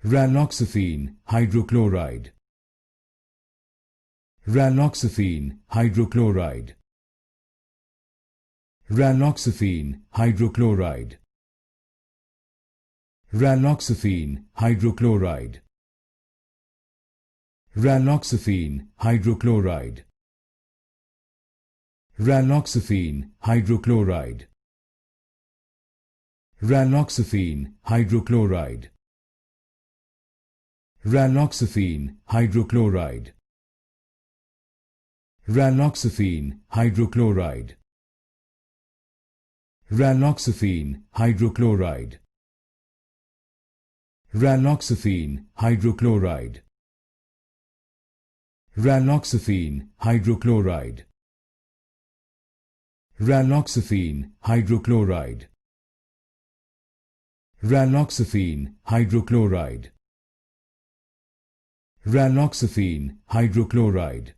Raloxifene hydrochloride. Raloxifene hydrochloride. Raloxifene hydrochloride. Raloxifene hydrochloride. Raloxifene hydrochloride. Raloxifene hydrochloride. Raloxifene hydrochloride. Raloxifene hydrochloride. Raloxifene hydrochloride. Raloxifene hydrochloride. Raloxifene hydrochloride. Raloxifene hydrochloride. Raloxifene hydrochloride. Raloxifene hydrochloride. Raloxifene hydrochloride.